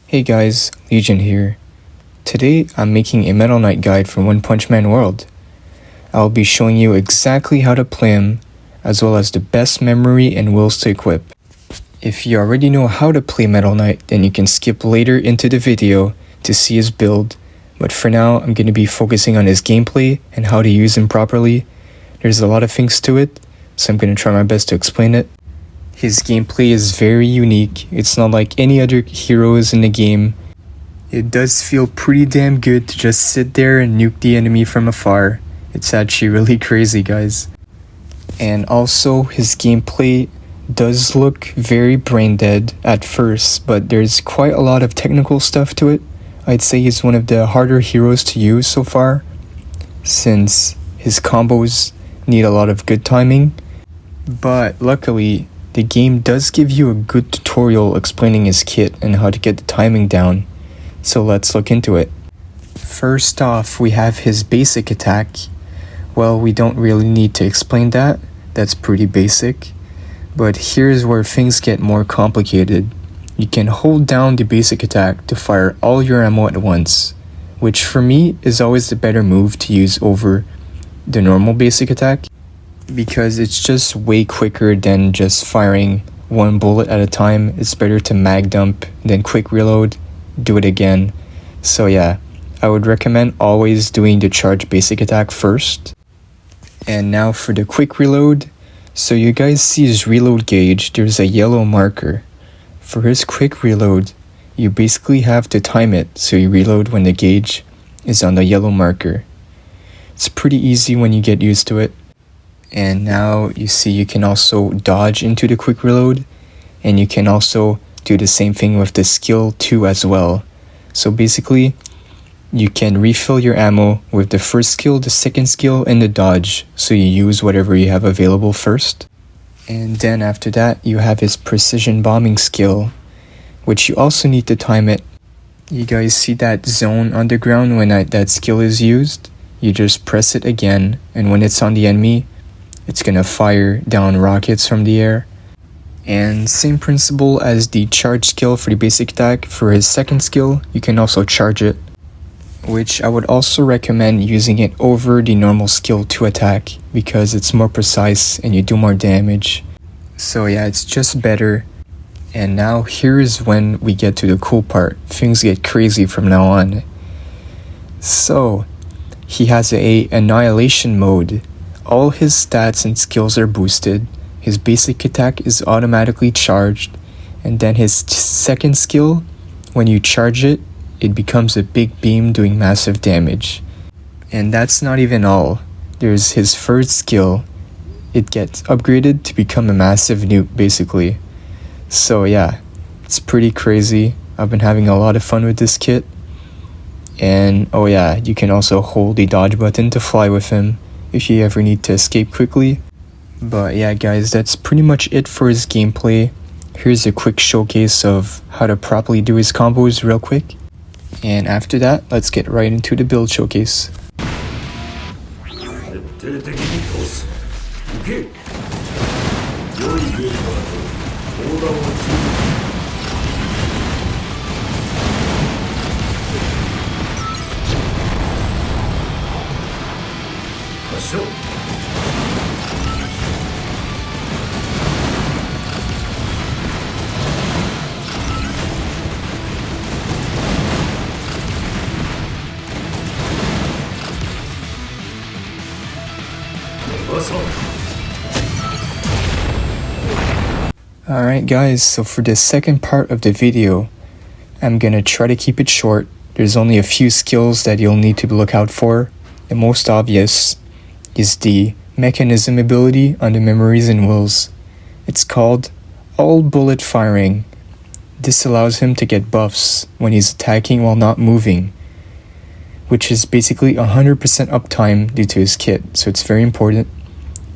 Hey guys, Legion here. Today I'm making a Metal Knight guide for One Punch Man World. I'll be showing you exactly how to play him, as well as the best memory and wills to equip. If you already know how to play Metal Knight, then you can skip later into the video to see his build, but for now I'm going to be focusing on his gameplay and how to use him properly. There's a lot of things to it, so I'm going to try my best to explain it. His gameplay is very unique. It's not like any other heroes in the game. It does feel pretty damn good to just sit there and nuke the enemy from afar. It's actually really crazy, guys. And also, his gameplay does look very brain dead at first, but there's quite a lot of technical stuff to it. I'd say he's one of the harder heroes to use so far, since his combos need a lot of good timing. But luckily, the game does give you a good tutorial explaining his kit and how to get the timing down, so let's look into it. First off, we have his basic attack. Well, we don't really need to explain that, that's pretty basic. But here's where things get more complicated. You can hold down the basic attack to fire all your ammo at once, which for me is always the better move to use over the normal basic attack, because it's just way quicker than just firing one bullet at a time. It's better to mag dump, then quick reload, do it again. So yeah, I would recommend always doing the charge basic attack first. And now for the quick reload. So you guys see his reload gauge, there's a yellow marker. For his quick reload, you basically have to time it so you reload when the gauge is on the yellow marker. It's pretty easy when you get used to it. And now you see you can also dodge into the quick reload, and you can also do the same thing with the skill 2 as well. So basically, you can refill your ammo with the first skill, the second skill, and the dodge, so you use whatever you have available first. And then after that, you have his precision bombing skill, which you also need to time it. You guys see that zone on the ground when that skill is used? You just press it again, and when it's on the enemy, it's gonna fire down rockets from the air. And same principle as the charge skill for the basic attack. For his second skill, you can also charge it, which I would also recommend using it over the normal skill 2 attack, because it's more precise and you do more damage. So yeah, it's just better. And now here's when we get to the cool part. Things get crazy from now on. So he has a annihilation mode. All his stats and skills are boosted, his basic attack is automatically charged, and then his second skill, when you charge it, it becomes a big beam doing massive damage. And that's not even all. There's his third skill, it gets upgraded to become a massive nuke basically. So yeah, it's pretty crazy. I've been having a lot of fun with this kit. And oh yeah, you can also hold the dodge button to fly with him if you ever need to escape quickly. But yeah guys, that's pretty much it for his gameplay. Here's a quick showcase of how to properly do his combos real quick. And after that, let's get right into the build showcase. Alright guys, so for the second part of the video, I'm gonna try to keep it short. There's only a few skills that you'll need to look out for. The most obvious is the mechanism ability on the memories and wills. It's called all bullet firing. This allows him to get buffs when he's attacking while not moving, which is basically 100% uptime due to his kit, so it's very important.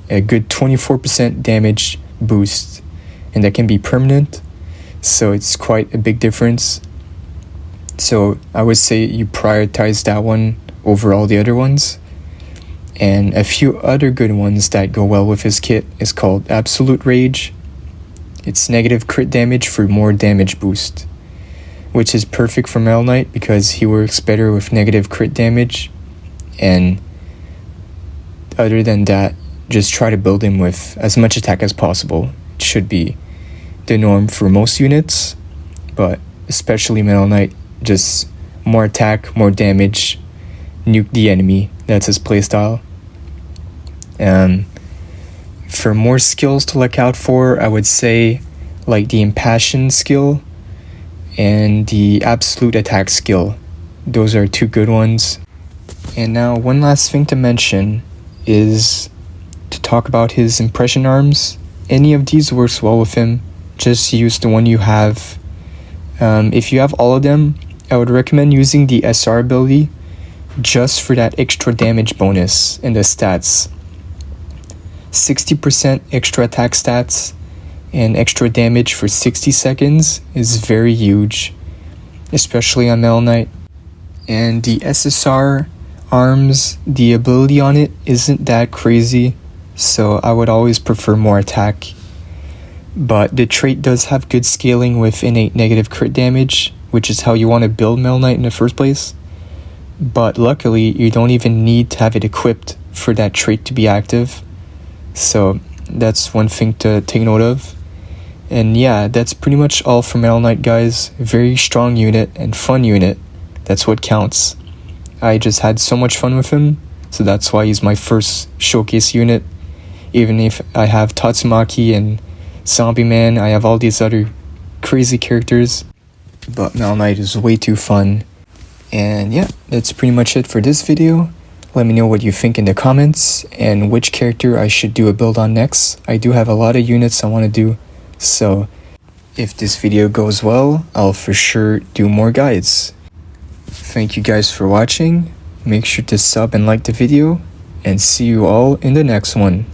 A good 24% damage boost, and that can be permanent, so it's quite a big difference. So I would say you prioritize that one over all the other ones. And a few other good ones that go well with his kit is called Absolute Rage. It's negative crit damage for more damage boost. which is perfect for Metal Knight because he works better with negative crit damage. And other than that, just try to build him with as much attack as possible. It should be the norm for most units, but especially Metal Knight, just more attack, more damage, nuke the enemy. That's his playstyle. For more skills to look out for, I would say like the Impassion skill and the Absolute Attack skill. Those are two good ones. And now one last thing to mention is to talk about his Impression arms. Any of these works well with him. Just use the one you have. If you have all of them, I would recommend using the SR ability just for that extra damage bonus in the stats. 60% extra attack stats and extra damage for 60 seconds is very huge, especially on Metal Knight. And the SSR arms, the ability on it isn't that crazy, so I would always prefer more attack. But the trait does have good scaling with innate negative crit damage, which is how you want to build Metal Knight in the first place. But luckily, you don't even need to have it equipped for that trait to be active. So that's one thing to take note of. And yeah, that's pretty much all for Metal Knight, guys. Very strong unit and fun unit. That's what counts. I just had so much fun with him, so that's why he's my first showcase unit. Even if I have Tatsumaki and Zombie Man, I have all these other crazy characters. But Metal Knight is way too fun. And yeah, that's pretty much it for this video. Let me know what you think in the comments and which character I should do a build on next. I do have a lot of units I want to do, so if this video goes well, I'll for sure do more guides. Thank you guys for watching. Make sure to sub and like the video, and see you all in the next one.